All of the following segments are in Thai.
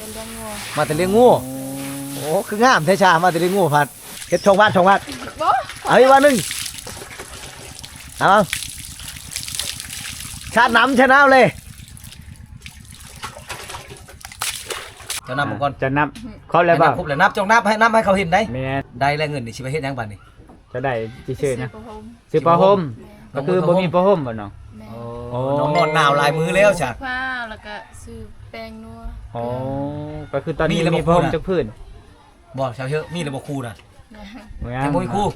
เป็นเลี้ยงงัว มาแต่เลี้ยงงูโอ้คืองามแท้ชามาแต่เลี้ยงงูผัดเฮ็ดช่องบ้านบ่เอาอีกวันหนึงเอาชาติน้ำชาน้ำเลยจะนับก่อน จะนับเขาแล้วบ่ ครบแล้วนับจงนับให้เขาเห็นได้ แม่ ได้แล้วเงินนี่สิไปเฮ็ดหยังบัดนี้ จะได้ที่ชื่อนะ ซื้อ ซื้อผ้าห่ม แม่ ก็คือบ่มีผ้าห่มบ่น้อง แม่ โอ้น้องนอนหนาวหลายมื้อแล้วจ้ะ ผ้าแล้วก็ซื้อแป้งนัว อ๋อก็คือตอนนี้ มีระบบ มีผ้าห่ม คูณอะ จักพื้น บ่ชาวเยอะมีแต่บ่คู่น่ะ แม่ งา แต่บ่มีคู่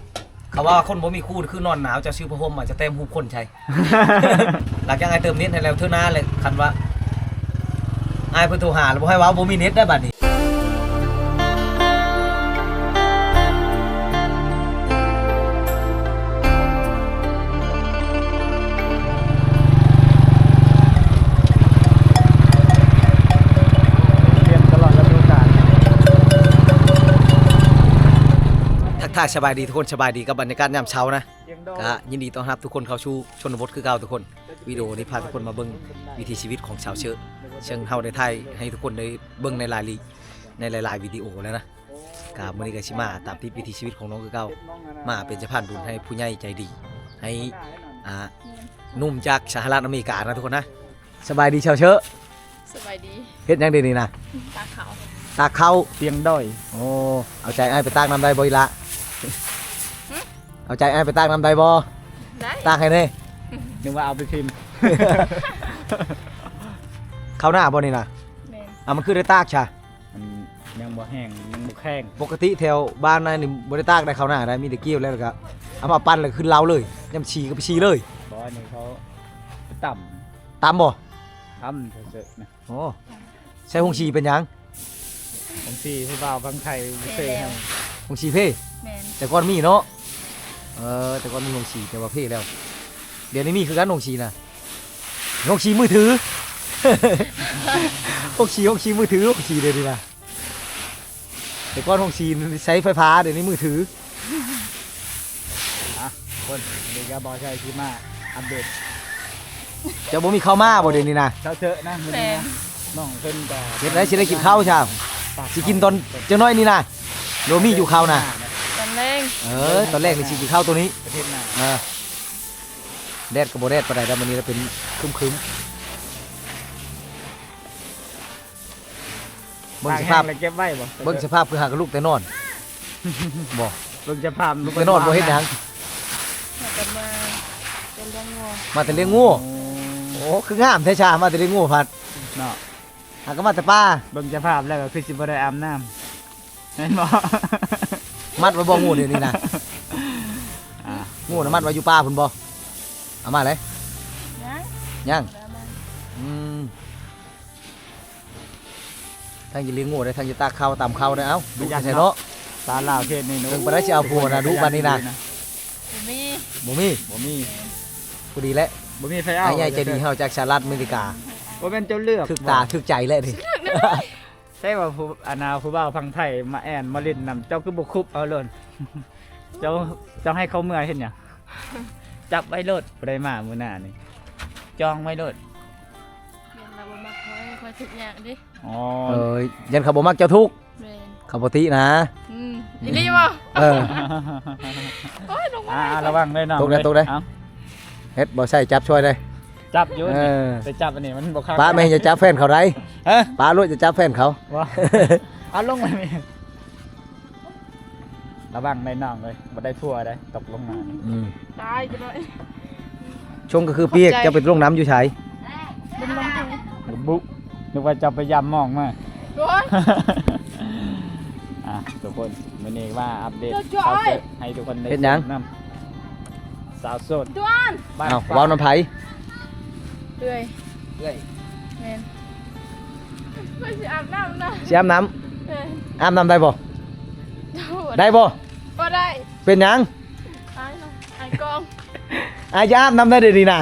เขาว่าคนบ่มีคู่คือนอนหนาวจะซื้อผ้าห่มอาจจะเต็มหูคนใช่ หลังจากไอ้เติมเน็ตให้แล้วเท่านั้นเลยคันว่าไอ้เพิ่นโทรหาแล้วบ่ให้เว้าบ่มีเน็ตได้บัดนี้เรียนตลอดฤดูกาล ทักทายสบายดีทุกคนสบายดีกับบรรยากาศยามเช้านะ เลี้ยงดอก ก็ยินดีต้อนรับทุกคนเข้าสู่ชนบทคือเก่าทุกคนวิดีโอนี้พาทุกคนมาเบิ่งวิถีชีวิตของชาวเชื้อเชิงเฮาได้ไทยให้ทุกคนได้เบิ่งในหลายวิดีโอแล้วนะก็มื้อนี้ก็สิมาตามติดวิถีชีวิตของน้องคือเก่ามาเป็นสะพานบุญให้ผู้ใหญ่ใจดีให้หนุ่มจากสหรัฐอเมริกานะทุกคนนะสบายดีชาวเชื้อ สบายดี เฮ็ดหยังเดี๋ยวนี้นะ ตาขาว ตากข้าว เตียงด้อย โอ้เอาใจอ้ายไปตากน้ำได้บ่อีละเอาใจอ้ายไปตากน้ำได้บ่ ได้ ตากให้แน่ นึกว่าเอาไปพิมพ์ เข้าหน้าบ่นี่นะ แม่ มันคือได้ตากชะ มันยังบ่แห้งยังบ่แข็ง ปกติแถวบ้านนายนี่บ่ได้ตากได้เข้าหน้าได้มีแต่เกี่ยวแล้วก็เอามาปั้นแล้วขึ้นเล้าเลยยำฉีก็ไปฉีเลย บ่อันนี้เขาต่ ตามบ่ ำทำเฉยๆนะ โอ้ใช้หงฉีเป็นหยัง บางทีผู้บ่าวบางไทยเซ่ให้ หงฉีเพ่ แม่น แต่ก่อนมีเนาะแต่ก่อนมีหงฉีแต่ว่าเพ่แล้ว เดี๋ยวนี้มีคือกันหงฉีนะหงฉีมือถือ หงฉีมือถือหงฉีเดี๋ยวนี้นะแต่ก่อนหงฉีใช้ไฟฟ้าเดี๋ยวนี้มือถือ คนนี่ก็บ่ใช่ที่มาอัปเดต จะบ่มีข้าวมาบ่เดี๋ยวนี้นะ เช้าเจอนะมื้อ แม่ นี้ น นะน้องเพิ่นก็ เฮ็ดได้สิได้กินข้าวชาสิกินตอนจังน้อยนี่นะโดมีอยู่ข้าวนะ ตอนแรง ตอนแรกนี่สิกินข้าวตัวนี้ ประเทศหน้า แดดกับโบแดดปานใดแต่วันนี้เราเป็นครึ้มๆเบิ่งสภาพ แล้วเก็บไว้บ่ เบิ่งสภาพคือหากบลูกแต่นอนบ่ เบิ่งสภาพ ลูกแต่นอนบ่เฮ็ดหยัง แล้วก็มาเป็นเลี้ยงงัว มาแต่เลี้ยงงูโอ้คืองามแท้ชามาแต่เลี้ยงงูผัด เนาะ หากก็มาแต่ป้า เบิ่งสภาพแล้วก็คือสิบ่ได้อาบน้ำแม่นบ่ มัดไว้บ่งูเดี๋ยวนี้นะ อ่า งูน่ะมัดไว้อยู่ป้าพุ่นบ่เอามาเลย ยัง ยัง แล้วมา ทางจะเลี้ยงงูได้ทางจะตากข้าวตามข้าวได้เอ้าดูกันใช่เนาะ ตาลาวเทศนี่หนู เบิ่งบ่ได้สิเอาผัวนะดูบัดนี้นะ บ่มี บ่มี บ่มี ผู้ดีแล้ว บ่มีไฟเอา ไอ้ใหญ่ใจดีเฮาจากสหรัฐอเมริกา บ่แม่นเจ้าเลือก ถึกตาถึกใจเลยดิ ใช่ว่าผู้อนาผู้บ่าวพังไทยมาแอนมาเล่นนำเจ้าคือบ่คุบเอาโลด เจ้าให้เขาเมื่อยเฮ็ดหยังจับไว้โลดบ่ได้มามื้อหน้านี่จองไว้โลด เรียนเราบ่มักค่อยทุกอย่างดิ อ๋อ ยันเขาบ่มักเจ้าทุกข์ แม่น เขาบ่ตินะ อีหลีบ่ เออ โอ้ยลงมา ระวังด้วยน้อง ตกได้ตกได้ เอ้า เฮ็ดบ่ใช่จับช่วยได้ จับอยู่ เออ แต่จับอันนี้มันบ่เข้า ป้าไม่ให้จะจับแฟนเขาได้ ฮะ ป้ารู้จะจับแฟนเขา ว่าเอาลงมาแม่ระวังในน้องเลยบ่ได้ทั่วได้ตกลงมานี่ ตายจังเลย ชงก็คือเปียก ขอบใจ จะไปลงน้ำอยู่ไส เป็นลมแท้ บุนึกว่าจะไปยำมองมา โอ้ย ทุกคนมื้อนี้ว่าอัปเดต เจ้าจ้อย ข่าวสดให้ทุกคนได้ชมนำสาวโสด ดวน บ้าน เอ้าเว้าน้ำไผ เรื่อย เอ้ย แม่นเพิ่นสิอาบน้ำนะ สิอาบน้ เอ้ย ำอาบน้ำได้บ่ ได้บ่ บ่ได้ เป็นหยัง อายเนาะอายกอง อาจะอาบน้ำได้เดี๋ยวนี้นะ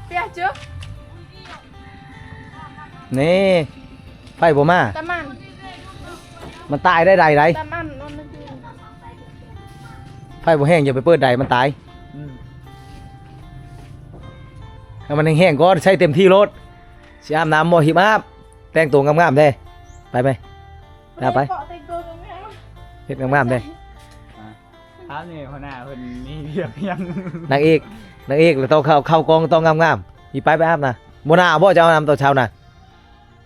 เปียกเจ้า นี่ไฟบ่มา ตะมัน มันตายได้ใด ตะมันนอนนึง ไฟบ่แห้งอย่าไปเปิดใดมันตาย อืม ให้มันแห้งๆก่อนใช้เต็มที่รถสิอาบน้ำบ่หิบอาบแต่งตัวงามๆเด้ ไปไหมตาไป เกาะแต่งตัวงาม เฮ็ดงามๆเด้ ครับนี่หัวหน้าเพิ่นมีเรื่องยัง นางเอกแล้วต้องเข้ากองต้องงามๆอีไปอาบนะบ่น่าบ่จะเอาน้ำตอนเช้าน่ะ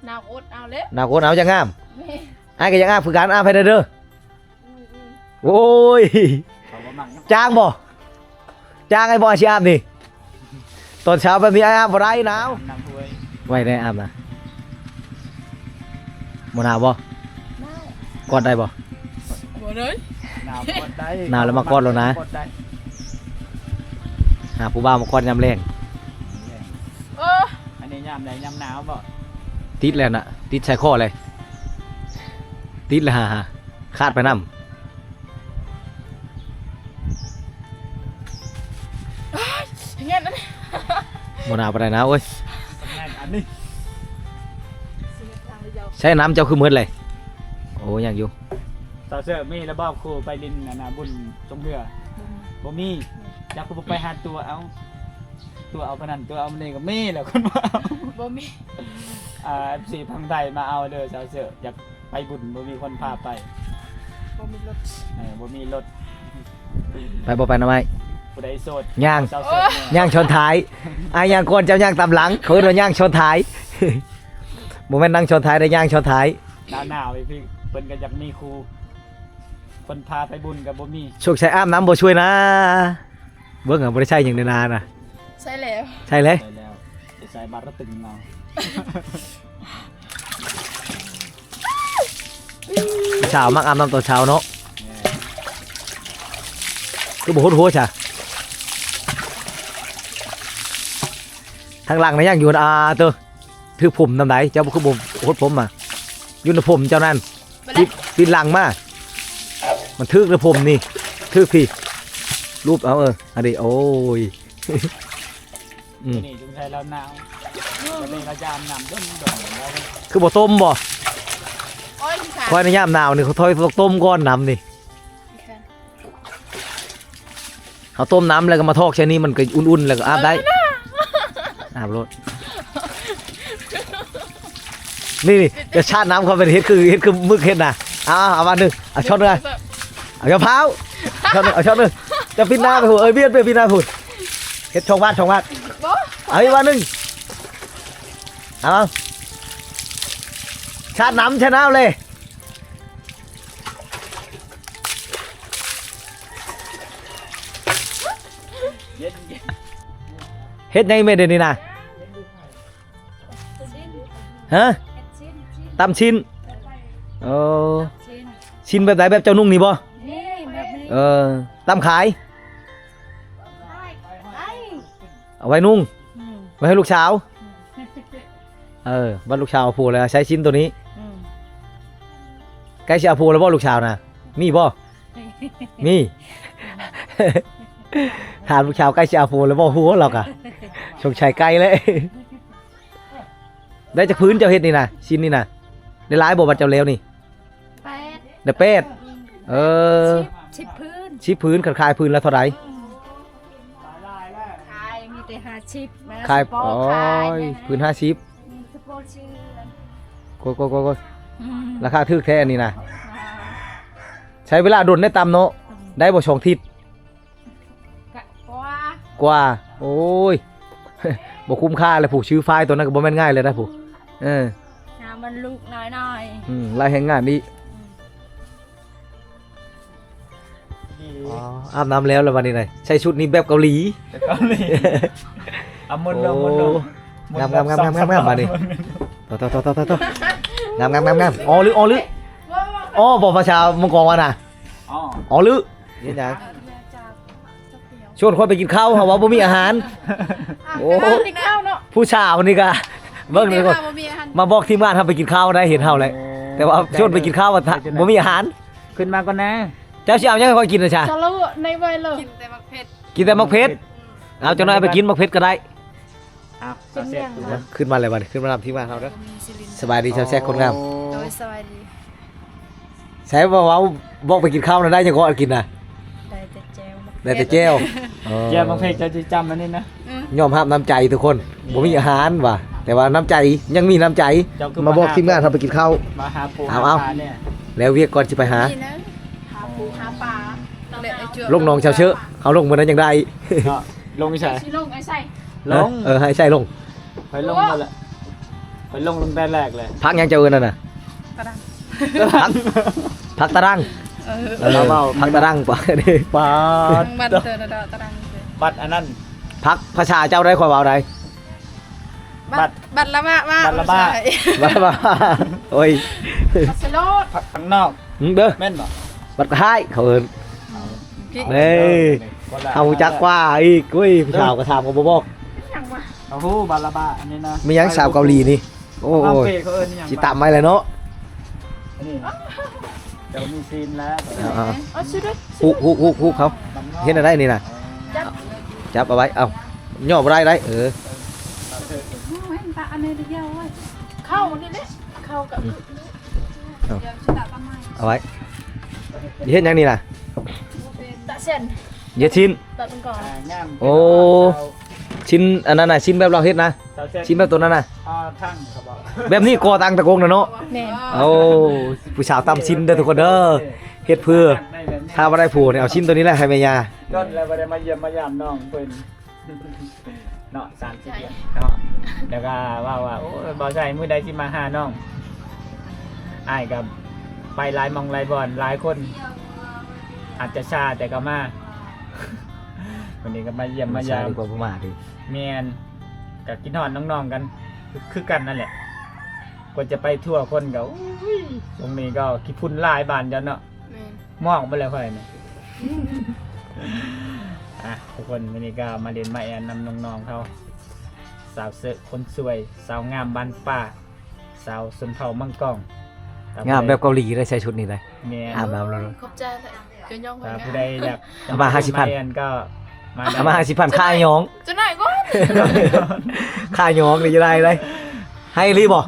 หนาวอดเอาเล็บ น่าคนเอาจะงาม แม่ อ้ายก็ยังอาบคือการอาบให้เด้อ อืม โอ้ย เขาบ่มัก จ้างบ่จ้างไอ้บ่สิอาบนี่ตอนเช้าแบบนี้อ้ายอาบบ่ได้หนาว น้ำถ้วย ไว้ได้อาบนะบ่หนาวบ่ หนาว กอดได้บ่ บ่เลย หนาวกดได้ หนาวแล้วมากอดแล้วนะ กดได้ หาผู้บ่าวมากอดยามแรง เออ อันนี้ยามใดยามหนาวบ่ ติดแล้วน่ะติดใส่ข้อเลยติดแล้วฮะคาดไปนำ อย่างงั้นนั่น บ่หนาวปานใดนะโอ้ย ทำงานอันนี้ สิเฮ็ดทางเดียว ใช้น้ำเจ้าคือมืดเลยโอ้ยังอยู่ ต่อเสื้อมีระบอบครูไปดินอันน่ะบุญจงเรือบ่มีจักกูไปหาตัวเอาพนันตัวเอามันเองก็มีแหล้วคนว่าเอา บ่มี FC พังไทยมาเอาเด้อสาวเสื้ออยากไปบุญบ่มีคนพาไป บ่มีรถ บ่มีรถ ไปบ่ไปหน่อไม้ ผู้ใดโสด ย่าง สาวเสื้อเนี่ย ย่างชนท้ายอายย่างก่อนเจ้าย่างตามหลังเขาเรียกว่าย่างชนท้าย บ่แม่นนั่งชนท้ายได้ย่างชนท้าย หนาวๆพี่เพิ่นก็อยากมีครูคนพาไปบุญก็บ่มี โชคชัยอาบน้ำบ่ช่วยนะเบิ่งอ่ะบ่ได้ใช้หยังในนาน่ะ ใช่แล้ว ใช่เลย ไปแล้วไปใส่บัตรแล้วตึงเอา เช้ามักอาบน้ำตอนเช้าเนาะ เนี่ย คือบ่โหดหัวจ้ะทางหลังน่ะย่างอยู่นะเด้อถือผมนำไหนเจ้าบ่คือบ่โหดผมอ่ะอยู่ในผมเจ้านั่น ไปแล้ว ปิดหลังมามันทึกในผมนี่ทึกพี่รูปเอาอันนี้โอ้ย อืม นี่จุงชัยเราหนาววันนี้เราจะอาบน้ำด้นแล้ว คือบ่ต้มบ่ โอ้ยพี่ขา คอยในยามหนาวนี่เขาถอยต้องต้มก้อนน้ำนี่ พี่ขา เขาต้มน้ำแล้วก็มาทอกแค่นี้มันก็อุ่นๆแล้วก็อาบได้อาบรถนี่จะชาติน้ำเขาเป็นเฮ็ดคือมึกเฮ็ดน่ะเอามาหนึ่งเอาช็อตหนึ่งเอากระเพราช็อตหนึ่งเอาช็อตหนึ่งจะปิดหน้าไปหูเบี้ยนไปปิดหน้าพูดเฮ็ดช่องว่าง บ่ เอาอีกวันหนึ่งเอาชาติน้ำชนะเลย เย็น เฮ็ดยังไม่เด่นนี่นะฮะตำชิ้นเออชิ้นแบบไหนแบบเจ้านุ่งนี่บ่ นี่แบบนี้ ตำขายเอาไว้นุ่งไว้ให้ลูกสาววันลูกสาวเอาผูกเลยใช้ชิ้นตัวนี้ใกล้จะเอาผูกแล้วบ่ลูกสาวนะมีบ่มี ถามลูกสาวใกล้จะเอาผูกแล้วบ่หัวหรอกอ่ะชงชัยไกลเลย ได้จากพื้นเจ้าเฮ็ดนี่นะชิ้นนี่นะได้หลายบ่บัดเจ้าเลวนี่ แปด ได้เป็ดชิบพื้น ชิพื้นขายพื้นละเท่าไหร่ ขายมีแต่หาชิปนะ ขาย สปอร์ต โอ้ ขาย ย นะ พื้น50 สปอร์ตชื่อ โกราคาถูกแท้อันนี้นะ อ่า ใช้เวลาดนได้ตามเนาะได้บ่2ทิศ กะว่า กว่า โอ้ย บ่คุ้มค่าเลยผูกชื่อไฟล์ตัวนั้นก็บ่แม่นง่ายเลยนะผูกน้ำมันลูกน้อย ลายแห่งงานนี้อาบน้ำแล้ววันนี้ไหนใช้ชุดนี้แบบเกาหลี เกาหลีเอามุนลงมุนลง งามมาดิต่องามอ๋อลึอ๋อบอกภาษามังกรว่าน่ะ อ๋อ อ๋อลึนี่จัง ๆจากเปียว ชวนคนไปกินข้าวเฮาว่าบ่มีอาหาร โอ้ ติดข้าวเนาะ ผู้ชาวนี่ก็เบิ่งนี่ก่อน บ่มีอาหาร มาบอกทีมงานทำไปกินข้าวได้เห็นเฮาเลยแต่ว่าชวนไปกินข้าวว่าบ่มีอาหาร ขึ้นมาก่อนนะ เจ้าสิเอาหยังให้พอกินน่ะจ้ะ จะรู้ในวัยเลยกินแต่มักเผ็ด กินแต่มักเพชรเอาจังน้อยไปกินมักเพชรก็ได้ อ้าวเอาเสร็จ ขึ้นมาเลยบัดนี้ขึ้นมานำทีมงานเฮาเด้อสบายดีชาวแซ่คนงาม โดยสวัสดี ใช่ว่าบอกไปกินข้าวน่ะได้จังก็กินน่ะ ได้แต่แจวมัก ได้แต่แก้ว แย่บางเพลงจะจำมันนี่นะ ยอมรับน้ำใจทุกคนบ่มีอาหารว่ะแต่ว่าน้ำใจยังมีน้ำใจมาบอกทีมงานทำไปกินข้าว มาหาปู เอา หาปลาเนี่ย แล้วเวียกก่อนสิไปหา นี่นะหาปูหาปลาเลยไอ้เจือ ลงหนองชาวเชอะเขาลงมื้อนั้นยังได้ เนาะลงอีสาน สิลงไอ้ใส่ ลง ให้ใช่ลง ไปลงนั่นแหละไปลงแต่แรกเลย พักยังเจอนั่นน่ะ ตะดัง พักตาราง พักตารางป่ะนี่ ปาด มันเตอตะดัง บัตรอันนั้น พักพระชาเจ้าได้ความเอาใด บัตรละมา บัตรละมา มาโอ้ย บัตรสโลด พักข้างนอก เด้อ แม่นบ่ บัดท้ายเขาเอิ้น พี่ เฮ้ยเอาจักกว่าอีกอุ้ยผู้สาวก็ถามก็บ่บอก ยังวะ เอาฮู้บาลาบาอันนี้นะ มียังสาวเกาหลีนี่โอ้ เอา ย เฟเขาเอิ้นอิหยัง สิตามไปเลยเนาะ อันนี้เดี๋ยวมีซีนแล้ว เอาชื่อด้วย ฮู้เขาเฮ็ดอะไรนี่น่ะ จับ จับเอาไว้เอาย่อบ่ได้เได้ห็นปลาอันนี้เดียวเว้ยเข้านี่เลยเข้ากับเดี๋ยวชิตะตะไม้ เอาไว้เฮ็ดหยังนี่น่ะ ตะเส้น เฮ็ดชิ้น ตะตรงก่อน งาม โอ้ ชิ้นอันนั้นน่ะชิ้นแบบเราเฮ็ดนะชิ้นแบบตัวนั้นน่ะ ทั้งเขาบอก แบบนี้ก่อตังตะโกงน่ะเนาะ แม่น โอ้ผู้สาวตำชิ้นเด้อทุกคนเด้อเฮ็ดเพื่อถ้าบ่ได้ผัวเนี่ยเอาชิ้นตัวนี้แหละให้แม่ย่า ก็แล้วบ่ได้มาเยี่ยมมายามน้องเพิ่นเนาะ30เดือนเนาะแล้วก็ว่าโอ้ยบ่ใช่มื้อใดสิมาหาน้องอ้ายก็ไปหลายหม่องหลายบ่อนหลายคน อาจจะช้าแต่ก็มาวันนี้ก็มาเยี่ยมมายาม ดีกว่าประมาทดิ แม่นก็กินฮอดน้องๆกันคือกันนั่นแหละกว่าจะไปทั่วคนก็อุ้ยตรงนี้ก็ขี้ฝุ่นหลายบ้านจังเนาะ แม่น มองไปเลยค่อยนี่ ทุกคนวันนี้ก็มาเรียนมาแอนนำน้องๆเขาสาวเสือคนสวย สาวงามบ้านป่าสาวสนเผ่ามังกร งามแบบเกาหลีได้ใส่ชุดนี้เลย แม่ อาบน้ำแล้ว ขอบใจเลยเกินย่อง ถ้า ไป ผู้ใดอยาก เอามา50,000 แอนก็มาได้ เอามา50,000ค่าหยอง จะไหนก่อน ค่าหยองนี่จะได้เลยให้รีบ่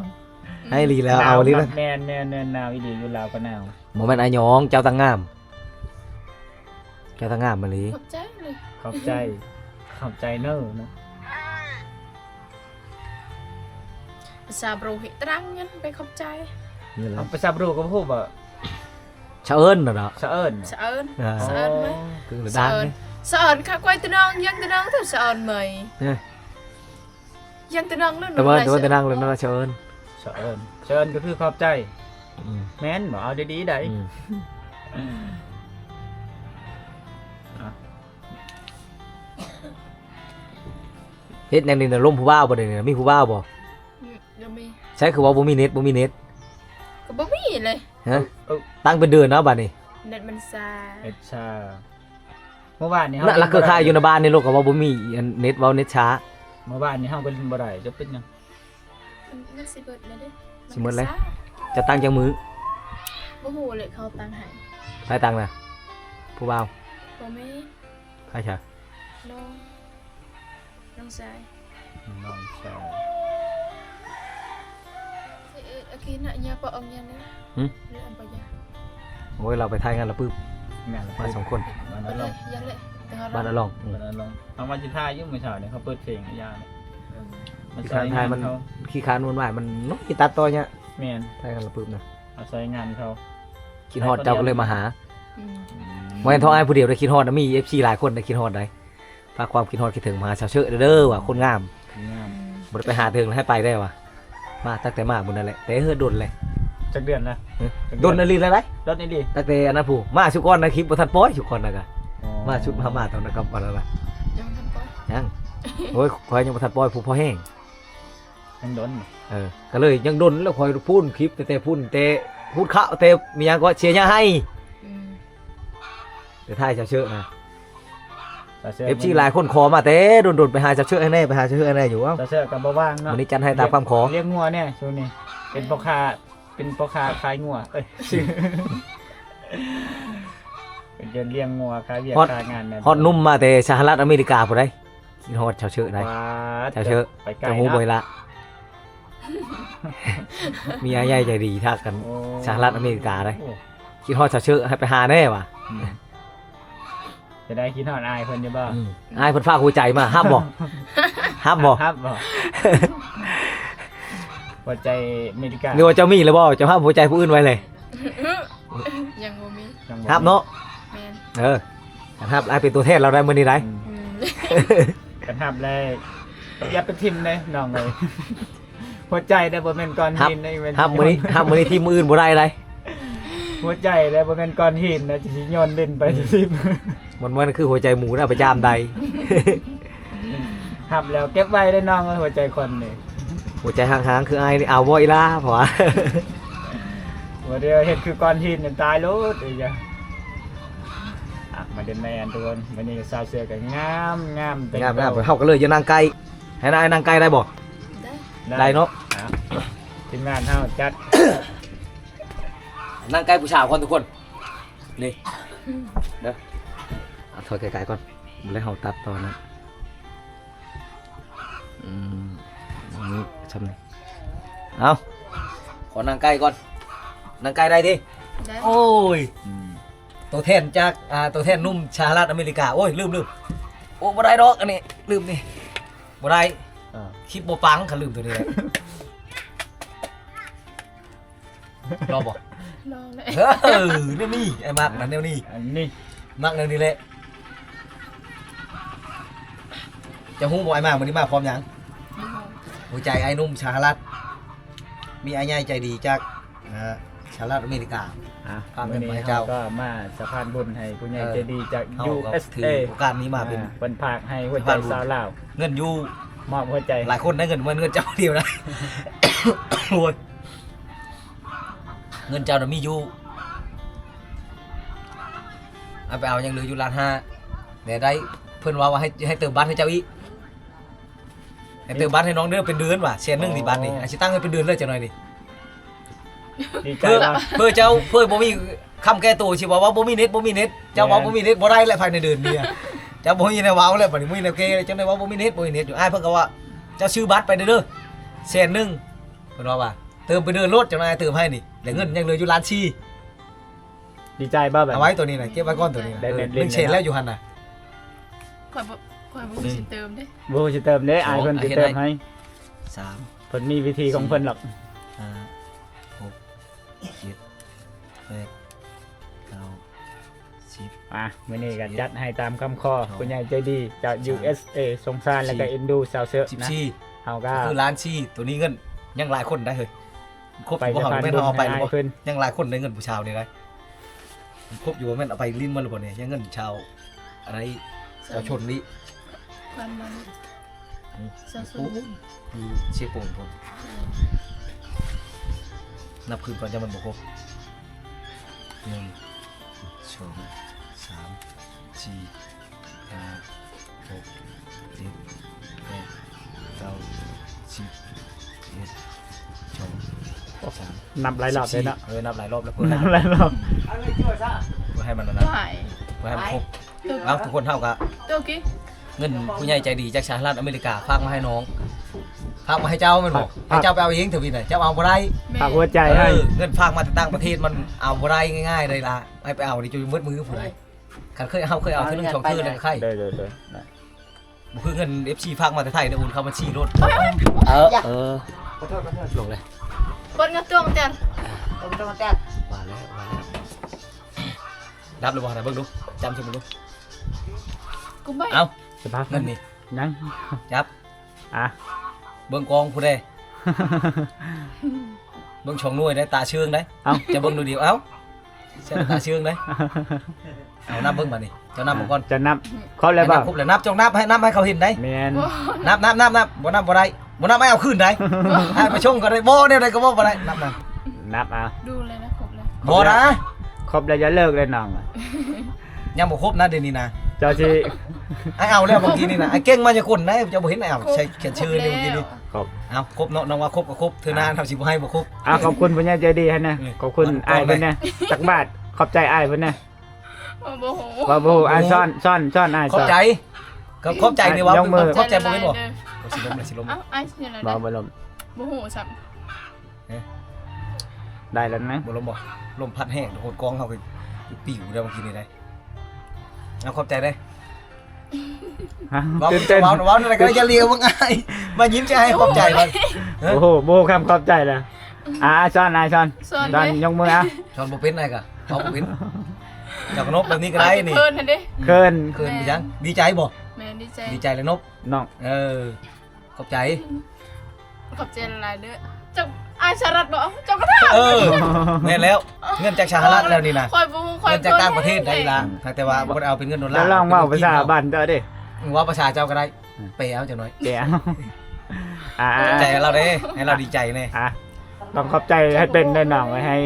ให้รีแล้วเอารีแล้ว แม่นหนาวอีดีอยู่ลาวก็หนาว บ่แม่นอาหยองเจ้าตังงามเจ้าตังงามมาลี ขอบใจเลย ขอบใจขอบใจเนอะเนาะ สาบรูหิตรังเงินไปขอบใจ นี่แหละ เอาไปสับรูก็พูดว่า ชะเอิ้นน่ะเนาะ สะเอิญ สะเอิญ อ่า สะเอิญไหม คือดังนี่ สะเอิญข้าquay từ nong dân từ nong thôi sะเอิญไหม เนี่ย dân từ nong nữa แต่ว่าแต่นั่งเลยนั่นชะเอิ้น สะเอิญสะเอิญก็คือขอบใจ อืม แม่นบอกเอาดีๆได้ อืมเฮ็ดแนวนี้น่ะล่มผู้บ่าวบ่ได้นี่มีผู้บ่าวบ่ ยังมี ใช่คือว่าบ่มีเน็ต ก็บ่มีเลย ฮะตั้งเป็นเดือนแล้วบัดนี้ เน็ตมันซา เอ็ดชาเมื่อวานนี้ น่ะแล้วเครือข่ายอยู่ในบ้านนี่ลูกก็ว่าบ่มีอันเน็ตเว้าเน็ตช้า เมื่อวานนี้เฮาก็ลินบ่ได้จะเป็นหยัง มันสิเบิดเลยเด้ สิหมดเลย จะตั้งจังมือ บ่ฮู้เลยเขาตังให้ ใครตั้งน่ะผู้บ่าว บ่มี ใครใช่ น้องชาย น้องชาย Aki nak nya apa ongnya ni? Dia apa ya? โอ้ยเราไปทายงานละปึ๊บ งานละ มา2คน บ้านละลอง Boleh, yang lek. Tengah บ้านละลอง บ้านละลองเอามาจิท่ายุ่งมื้อเช้านี่เขาเปิดเพลงให้ยาเนี่ยมัน ที่ ใช้ ทางทาย งาน มัน เขา ขี้คร้านวุ่นวายมันเนาะอีตัดต่อเนี่ย แม่น ทายงานละปึ๊บนะ เอาใช้งานเขา คิดฮอดเจ้าก็เลยมาหา Hmm. บ่แม่นท้องอ้ายผู้เดียวได้คิดฮอดนะมี FC หลายคนได้คิดฮอดได้ฝากความคิดฮอดคิดถึงมาชาวเชอะเด้อว่ะคนงาม งาม บ่ได้ไปหาถึงให้ไปได้ว่ะมาตั้งแต่มาบุญนั่นแหละแต่เฮือดนเลย จักเดือนนะ ดนนาลีแล้วได้ รถนี่ดิ ตั้งแต่อันนั้นผู้มาชุกอนนะคลิปบ่ทันปล่อยชุกอนนะกะมาชุดมาตอนนั้นกับปานนั้นล่ะ Jangan sampai. ยังโอ้ยข่อยยังบ่ทันปล่อยผู้พอแห้ง ยังโดน ก็เลยยังดนแล้วข่อยพูดคลิปแต่พูดข้าวแต่มีหยังก็เชียร์หยังให้ Hmm. แต่ท้ายชาวเชอะนะ แต่เสื้อ FC หลายคนขอมาแต่โดนๆไปหาชาวเชอะให้แน่ไปหาชาวเชอะให้แน่อยู่เอ้า แต่เสื้อกับบ่ว่างเนาะ วันนี้จันให้ตามความขอ เลี้ยงงัวเนี่ยช่วงนี้เป็นพ่อค้าขายงัวเอ้ยชื่อเป็นเดินเลี้ยงงัวขายเวียกขายงานเนี่ย ฮอดนุ่มมาแต่สหรัฐอเมริกาพุ่นได้กินฮอดชาวเชอะได้ ว้า ชาวเชอะ ไปไกล จะฮู้บ่อย นะ ละ มีอาใหญ่ใจดีทักกัน โอ้ สหรัฐอเมริกาได้ โอ้ คิดฮอดชาวเชอะให้ไปหาแน่ว่ะ อืม จะได้คิดฮอดอายเพิ่นอยู่บ่ อ้ายเพิ่นฝากหัวใจมาห้ามบ่ห้ามบ่ ครับบ่หัวใจอเมริกา นี่ว่าเจ้ามีแล้วบ่เจ้าห้ามหัวใจผู้อื่นไว้เลย ยังบ่มี ห้ามเนาะ แม่น ห้ามอ้ายเป็นตัวแทนเราได้มื้อนี้ได้ กันห้ามเลยอย่าไปทิ่มเลยน้องเอ้ยหัวใจได้บ่แม่นก้อนหินได้แม่น ห้ามมื้อนี้ที่มื้ออื่นบ่ได้ได้ หัวใจได้บ่แม่นก้อนหินนะสิโยนเล่นไปทิ่ม มันคือหัวใจหมูนะไปจามใด หับแล้วเก็บไว้ได้น้องหัวใจคนนี่ หัวใจห่างๆคือไอ้นี่เอาบ่อีล่าเพราะว่า หัวเดียวเห็ดคือก้อนหินตายโลดอีกมาเดินแมนทุกคนวันนี้สาวเสือกันงามเต็ม งามเฮาก็เลยอย่านั่งไกลให้นายนั่งไกลได้บ่ ได้ ได้เนาะ ทีมงานเฮาจัด นั่งใกล้ผู้ชายก่อนทุกคนนี่เด้อเอาถอยไกลๆก่อนแล้วเฮาตัดตอนนั้นนี่ชำนี่เอาขอนั่งใกล้ก่อนนั่งใกล้ได้ดิ ได้ โอ้ยตัวแทนจากตัวแทนนุ่มสหรัฐอเมริกาโอ้ยลืมโอ้บ่ได้ดอกอันนี้ลืมนี่บ่ได้คลิปบ่ปังคันลืมตัวนี้เลยรอบ่ ลองเลย เนี่ยนี่ไอ้มักนั่นแนวนี้ อันนี้ มักแนวนี้แหละจะฮู้บ่ไอ้มากมื้อนี้มาพร้อมหยังหัวใจไอ้นุ่มสหรัฐมีไอ้ใหญ่ใจดีจากสหรัฐอเมริกา วันนี้เฮาก็มาสะพานบุญให้ผู้ใหญ่ใจดีจาก เฮาก็ถือ USA โอกาสนี้มาเป็น เพิ่นพากให้หัวใจสาวลาว เงินอยู่ มอบหัวใจ หลายคนได้เงินเงินเจ้าเดียวนะ โอ้ยเงินเจ้าน่ะมีอยู่เอาไปเอายังเหลืออยู่1,500,000เนี่ยได้เพิ่นว่าให้เติมบัตรให้เจ้าอีกให้เติมบัตรให้น้องเด้อเป็นเดือนว่ะแสนนึงที่บัตรนี่อาจสิตั้งให้เป็นเดือนเลยจังหน่อยดิ ดีใจ เพื่อ ว่า เพื่อเจ้าเพื่อบ่มีคำแก้ตัวสิว่าบ่มีเน็ตเจ้าว่าบ่มีเน็ตบ่ได้แล้วภายในเดือนนี้อะเจ้าบ่มีแนวเว้าแล้วบัดนี้บ่มีแนวแก้จังได๋ว่าบ่มีเน็ตอยู่อ้ายเพิ่นก็ว่าเจ้าซื้อบัตรไปเด้อแสนนึงเพิ่นว่าเติมไปเดือนรถจังได๋เติมให้นี่แล้วเงินยังเหลืออยู่ล้าน4 ดีใจบ่แบบ เอาไว้ตัวนี้น่ะเก็บไว้ก่อนตัวนี้น่ะ ได้เน็ต 1เชนแล้วอยู่หั่นน่ะ ข่อยบ่สิเติมเด้ บ่สิเติมเด้อายเพิ่นสิเติมให้ 3 เพิ่นมีวิธีของเพิ่นหรอก 5 6 7 8 9 มื้อนี้ก็จัดให้ตามคำขอผู้ใหญ่ใจดีจาก USA สงสารแล้วก็เอ็นดูสาวเสือ 10 นะ 14 เฮาก็ คือล้าน4ตัวนี้เงินยังหลายคนได้เฮ้ยครบ ไป บ่ สะ เฮา พาน แม่น บุญ เอาไป ให้ หรือ อาย บ่ เพิ่น ยังหลายคนได้เงินผู้ชาวนี่ได้ครบอยู่ว่าแม่นเอาไปลิ้นมาหรือบ่เนี่ยยังเงินชาวอะไรชาวชนนี่ ความมันซะ โอ้มีเชียโป่งผมนับคืนก่อนจะมันบ่ครบ1 2 3 4 5 6 7 8 9 10 11 12 นับหลายรอบเลยเนาะ นับหลายรอบแล้วเพื่อ นับหลายรอบ ให้มันนะ ไหว เพื่อให้มันครบแล้วทุกคนเท่ากับ ตัวกี้ เงินผู้ใหญ่ใจดีจากสหรัฐอเมริกาฝากมาให้น้องฝากมาให้เจ้ามันบอกให้เจ้าไปเอาเองเถอะพี่น่ะเจ้าเอาบ่ได้ ฝากหัวใจให้ เงินฝากมาจากต่างประเทศมันเอาบ่ได้ง่ายๆเลยล่ะให้ไปเอาดิจุยมืดมือผู้ใดคันเคยเอาเทื่อนึง2เทื่อเลยก็ใคร เด้อ บ่คือเงิน FC ฝากมาแต่ไทยได้โอนเข้าบัญชีรถลงเลย คนกระตุ้งแต่ ว่าแล้วรับเลยบ่ได้เบิ่งดูจำชื่อมันดู กูไม่ เอา สภาพ เงินนี่ ยัง จับ อ่ะ เบิ่งกองผู้ใดเบิ่งช่องหน่วยได้ตาเชื่องได้ เอา จะเบิ่งดูเดียวเอ้าใช่ตาเชื่องได้เอานับเบิ่งมานี่เจ้านับก่อน จะนับครบแล้ว ให้ บ่า นับครบแล้วนับจงนับให้เขาเห็นได้ แมน นับบ่นับบ่ได้ไม่เอาขึ้นได้ให้ไปชงก็ได้บ่แนวใดก็บ่ได้นับ นับเอา ดูเลยนะครบเลย บ่นะ ครบแล้วจะเลิกเลยน้อง ยังบ่ครบนะเดี๋ยวนี้นะ เจ้าที่ ไอ้เอาแล้วเมื่อกี้นี่นะไอ้เก่งมาจากคนนะเจ้าบ่เห็นไอ้เอาใช้เขียนชื่อนี่เมื่อกี้นี่ ครบ เอาครบเนาะน้องว่าครบก็ครบเธอนานเฮาสิบ่ให้บ่ครบ ขอบคุณผู้ใหญ่ใจดีให้นะขอบคุณอ้ายเพิ่นนะจักบาทขอบใจอ้ายเพิ่นนะ โอ้โห ว่าบ่อ้ายซ่อนอ้าย ขอบใจก็ขอบใจนี่ว่า ยกมือ ขอบใจบ่เห็นบ่สิล้ม เอ้าไอ้สิอะไร บ่ ได้ บ่ลม บ่ฮู้ซ้ํ ได้แล้วนะ บ่ลมพัดแห้งโหดกองเฮาคือปิวได้เมื่อกี้นี่ได้ เอาขอบใจเด้ ฮะ เว้า ตื่นเต้น เว้าอะไรก็จะเลียวมึงไงมายิ้มจะให้ขอบใจมัน โอ้โหโบคำขอบใจเลยช้อนนายช้อน ส่วน ช้อนยกมืออ่ะ ชอนบ่เป็นอะไรกะเว้าบ่เป็นจากนบแบบนี้ก็ได้นี่ เพิ่นนั่นเด้ เคิน เกินไปจังดีใจบ่ แม่ดีใจ ดีใจเลยนบ น้อง ขอบใจ ขอบใจหลายๆเด้อเจ้าอายสหรัฐบ่เจ้าก็ถาม แม่นแล้วเงินจากสหรัฐแล้วนี่นะ คอยบ่คอย เงินจากต่างประเทศได้ละแต่ว่าบ่ได้เอาเป็นเงินดอลลา แล้ว ร์ ลองเว่าภาษาบ้านเจ้าดิ ว่าภาษาเจ้าก็ได้ไปเอาจังหน่อย เดี๋ยวอ่า ใจเราเด้ให้เราดีใจแน่ ต้องขอบใจให้เป็นได้น้องไว้ให้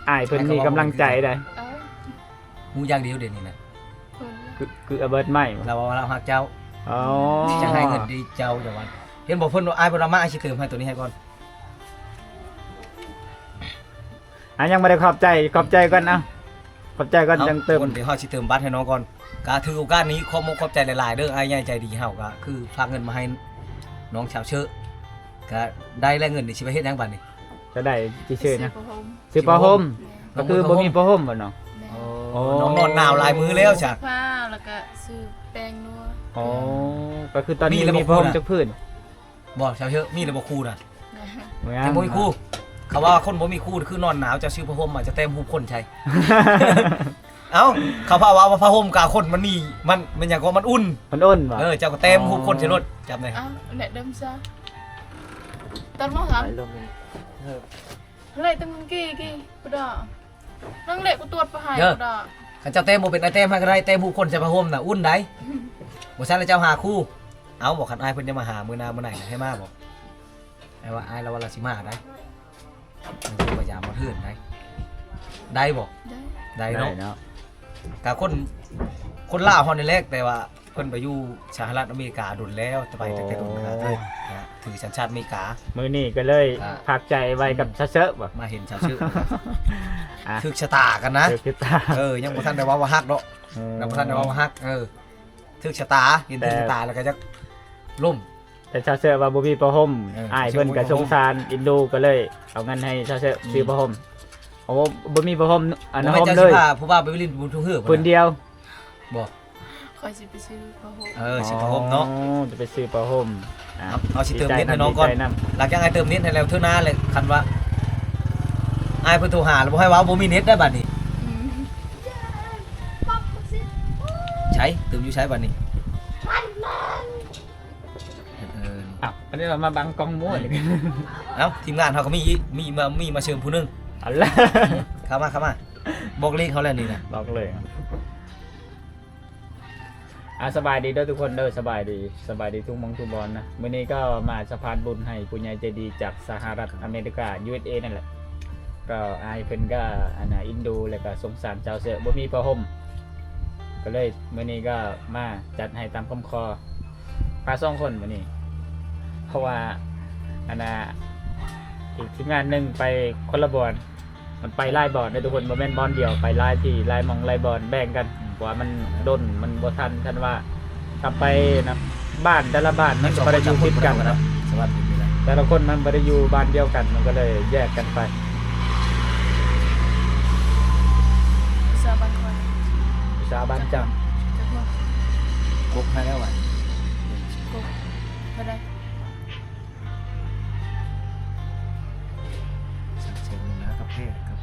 อ้ายเพิ่นมีกำลังใจได้ เอ้า มูอย่างเดียวเดี๋ยวนี้นะ เพิ่น คือเบิร์ดใหม่ เราว่าเราฮักเจ้า อ๋อ จะให้เงินดีเจ้าจังหวัดเห็นบอกเพิ่นว่าอ้ายบ่ได้มาอ้ายสิเติมให้ตัวนี้ให้ก่อน ยังไม่ได้ขอบใจก่อนนะขอบใจก่อนจังเติม เดี๋ยวเฮาสิเติมบัตรให้น้องก่อนก็ถือโอกาสนี้ขอบใจหลายๆเด้ออ้ายใหญ่ใจดีเฮาก็คือฝากเงินมาให้น้องชาวเชอะก็ได้แล้วเงินนี่สิไปเฮ็ดหยังบัดนี้ จะได้ที่ชื่อนะ สิบ่โฮม ซื้อผ้าห่มก็คือบ่มีผ้าห่มบ่เนาะ แม่ โอ้ น้องนอนหนาวหลายมื้อแล้วจ้ะ ผ้าแล้วก็ซื้อแป้งนัว อ๋อก็คือตอนนี้ มีแล้ว มี บ่ ผ้าห่ม พูดอะ จักพื้น บ่ชาวเชอะมีแล้วบ่ครูน่ะ นะ ยังบ่มีครูเขาว่าคนบ่มีครูคือนอนหนาวจะซื้อผ้าห่มมาจะเต็มหูคนใช่ เอ้าเขาพาว่าผ้าห่มกาคนมันมีมันอย่างก็มันอุ่น มันอ้นบ่ เจ้าก็เต็มหูคนใช่รถจำได้ เอ้าแหละเดิมซะตอนมถามเลยตั้งกี่กูดอนั่งเละกูตรวจประหายกูดอ ขันเจ้าเต็มบ่เป็นไอเต็มให้ก็ได้เต็มหูคนใส่ผ้าห่มน่ะอุ่นได้บ่ซั่นแล้วเจ้าหาคู่เอาบอกคันอ้ายเพิ่นจะมาหามื้อหน้ามื้อไหนให้มาบอกไอ้ว่าอ้ายแล้วว่าเราสิมาได้มันคือพยายามมาเทื่อนได้บ่ ได้ ได้ ได้ เนาะ เนาะ กะคนลาวเฮานี่แรกแต่ว่าเพิ่นไปอยู่สหรัฐอเมริกาดุนแล้วแต่ไปตั้งแต่ดุนขนาดเลยนะถือสัญชาติอเมริกา มื้อนี้ก็เลย อ่า พักใจไว้กับเซอะๆบ่ มาเห็นชาวชื่อ อ่ะ ถึกชะตากันนะ เดี๋ยวคิดตาม ยังบ่ทันได้ว่าฮักเนาะยังบ่ทันได้ว่าฮักถึกชะตาเห็นถึกชะตาแล้วก็จะล่ม แต่ชาเซอร์ว่าบ่มีผ้าห่ม อ้ เพิ่นก็สงสารอินดูก็เลยเอาเงินให้ชาเซอร์ซื้อผ้าห่มโอ้บ่มีผ้าห่มอันนั้นห่มเลย ผู้ว่าไปลิ้นบุญทุ่งเฮือ คนเดียว บ่ คอยสิไปซื้อผ้าห่ม สิผ้าห่มเนาะ จะไปซื้อผ้าห่ม เอาสิเติมเน็ตให้น้องก่อน ดีใจำ หลังจากไอ้เติมเน็ตให้แล้วเท่านั้นเลยคันว่าอ้ายเพิ่นโทรหาแล้วบ่ให้ว่าบ่มีเน็ตได้บัดนี้ใช้เติมอยู่ใช้บัดนี้ อ้าวอันนี้เรามาบังกล้องมั่วนี่ เอ้าทีมงานเขาก็มีมาเชิญผู้หนึง อันละ เข้ามาบอกเลขเขาแล้วนี่นะ บอกเลยสบายดีเด้อทุกคนเด้อสบายดีทุกมองทุกบอลนะมื้อนี้ก็มาสะพานบุญให้ผู้ใหญ่ใจดีจากสหรัฐอเมริกา USA นั่นแหละก็อายเพิ่นก็อินดูแล้วก็สงสารชาวเสือบ่มีผ้าห่มก็เลยมื้อนี้ก็มาจัดให้ตามคำขอพา2คนมื้อนี้เพราะว่าอีกทีมงานหนึงไปคนละบอลมันไปไล่บอลได้ทุกคนบ่แม่นบอลเดียวไปไล่ที่ไล่มองไล่บอลแบ่งกันว่ามันด้นมันบ่ทันท่านว่ากลับไปนะบ้านแต่ละบ้านมันก็บ่ได้อยู่ติดกันนะ สวัสดีนะ แต่ละคนมันบ่ได้อยู่บ้านเดียวกันมันก็เลยแยกกันไป ซาบันคอย ชาวบ้านจ จะหัว กบให้แล้วว่ะ กูบ่ได้ สักเชิญนะครับเพศครับ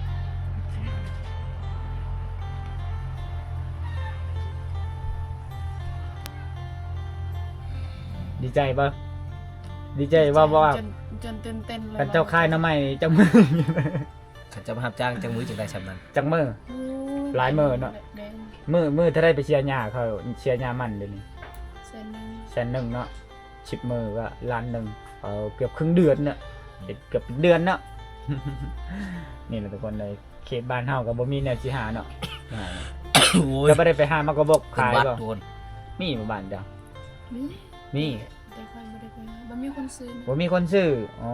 ดีใจป่ะดีใจว่าจนตื่นเต้นเลย กันเจ้าค่ายน้ำใหม่จังมือ เขาจะมาหับจ้างจังมือจังได้ชำนั้น จังมือ หลายมื้อเนาะ มือถ้าได้ไปเชียร์หญ้าเขาเชียร์หญ้ามันเดี๋ยวนี้ 100,000เนาะ10มื้อก็ล้านหนึ่งเกือบครึ่งเดือนเนาะเกือบเป็นเดือนเนาะ นี่แหละทุกคนเลยเขตบ้านเฮาก็บ่มีแนวสิหาเนาะ โอ้ย ก็บ่ได้ไปหามากระบอก ขาย ขาย บ่ บ่ โดน มีบ่บ้านจ้ะ นี่ มี แต่คอยบ่ได้ไปบ่มีคนซื้อ บ่มีคนซื้ออ๋อ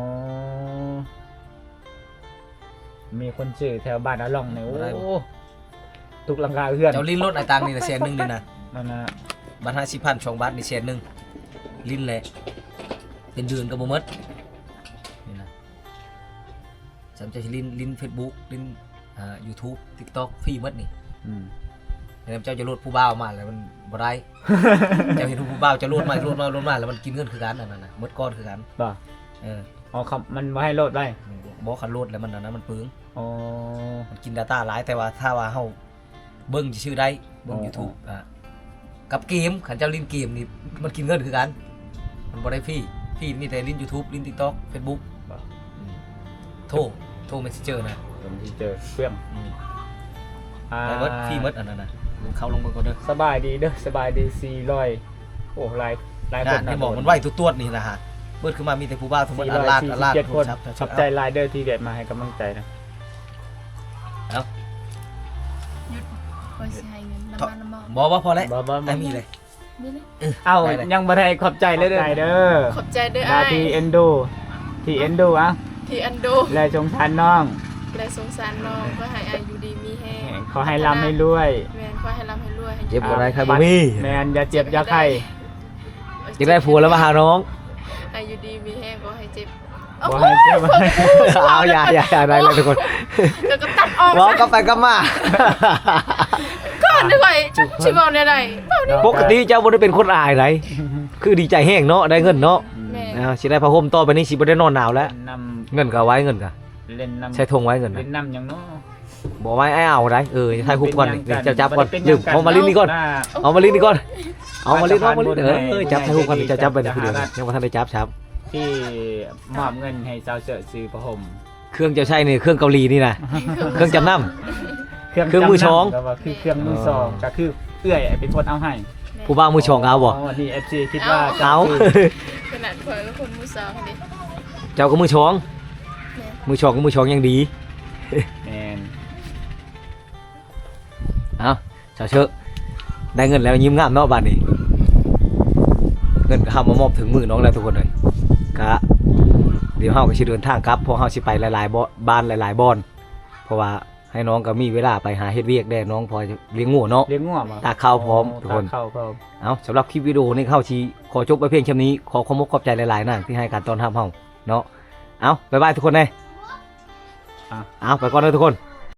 มีคนซื้อแถวบ้านอาล่องนี่โอ้ทุกหลังคาเฮือน เจ้าลิ้นรถไอ้ตังนี่นะแสนหนึงนี่นะ นั่นน่ะ บัตร50,000 2 บาทนี่แสนหนึงลิ้นแหละเป็นเดือนก็บ่หมดนี่นะจำใจลิ้น Facebook ลิ้นYouTube TikTok ฟรีหมดนี่ อืม ไป เจ้าจะรูดผู้บ่าวมาแล้วมันบ่ได้ เจ้าเห็นผู้บ่าวจะรูดมาแล้วมันกินเงินคือกันนั่นน่ะหมดก้อนคือกัน บ่ อ๋อครับมันบ่ให้โหลดไว้ บ่คันรูดแล้วมันอันนั้นมันปึง อ๋อ มันกิน data หลายแต่ว่าถ้าว่าเฮาเบิ่งชื่อได้เบิ่ง YouTube กับเกมขันเจ้าลิ้นเกมนี่มันกินเงินคือกันมันบ่ได้ฟรีมีแต่ลิ้น YouTube ลิ้น TikTok Facebook โทร Messenger นะ ผมสิเจอเครื่อง ได้เบิดฟรีเบิดอันนั้นน่ะเข้าลงเบิ่งก่อนเด้อ สบายดีเด้อสบายดี400โอ้หลายคน นี่บอกมันไหวตัวๆนี่นะฮะเบิดขึ้นมามีแต่ผู้บ่าวทั้งหมดอัลลาด 447คนขอบใจหลายเด้อที่ได้มาให้กำลังใจนะ หยุดคอยสิให้เงินน้ำมันน้ำมัน บ่พอแล้ว บ่ ไม่มีเลย นี่เลย เอ้ายังบ่ได้ขอบใจเลยเด้อ ขอบใจด้วย มา อ้าย ที่เอ็นดูอ่ะ ที่อันโด และสงสารน้อง และสงสารน้องก็ให้อายุดีมีแห้ง ขอให้ร่ำให้รวย แม่นขอให้ร่ำให้รวยให้ เจ็บบ่ได้ครับบ่มี แมนอย่าเจ็บอย่าไข้ อยากได้ผัวแล้วมาหาน้อง อายุดีมีแห้งก็ให้เจ็บ บ่ให้เจ็บ เอาอย่าได้เลยทุกคน แล้วก็ตัดออก บอกกลับไปกลับมา ก่อนดีกว่าชิบอกได้ไ ปกติเจ้าบ่ได้เป็นคนอายไรคือดีใจแห้งเนาะได้เงินเนาะ แม่ สิได้ผ้าห่มต่อไปนี้สิบ่ได้นอนหนาวแล้ว น เงินก็เอาไว้เงินก็ ำเล่นน้ำ ใช้ธงไว้เงิน เล่ นะ นน้ำหยังเนาะ บอกไว้ไอ้เอาได้จะถ่ายคุกก่อนนี่เจ้าจับก่อน เป็น ลืม หยัง เอามาลิ้นนี่ก่อน หา เอามาลิ้นนี่ก่อนเอามาลิ้นจับถ่ายคุกก่อน ให้ เจ้าจับไป จะ คือเดียว หา ยังบ่ทันได้จับครับ ที่มอบเงินให้สาวเสือซื้อผ้าห่ม เครื่องเจ้าใช้นี่เครื่องเกาหลีนี่นะเครื่องจำนำ เครื่องมือ จำนำ ชอง ก็ว่าคือเครื่องมือสองก็คือเอื้อยเป็นคนเอาให้ ผู้บ่าวมือชองเอาบ่ นี่ FC คิดว่า เอา ขนาดคอยก็คนมือสาวคนนี้ เจ้าก็มือชองมือชองก็มือชองยังดี แมน เอาเจ้าเชอะได้เงินแล้วยิ้มงามเนาะบัดนี้เงินก็เฮามามอบถึงมือน้องแล้วทุกคนเลยกะเดี๋ยวเฮาก็สิเดินทางกลับเพราะเฮาสิไปหลายๆบ้านหลายๆบ่อนเพราะว่าให้น้องก็มีเวลาไปหาเฮ็ดเวียกได้น้องพอจะเลี้ยงงูเนาะ เลี้ยงงัวมา ตากข้าวพร้อมทุกคน ตากข้าวพร้อม เอาสำหรับคลิปวิดีโอนี้เข้าชีขอจบไปเพียงแค่นี้ขอขอบคุณขอบใจหลายๆนะที่ให้การต้อนรับเฮาเนาะเอาบ๊ายบายทุกคนเลยเอาไปก่อนเลยทุกคน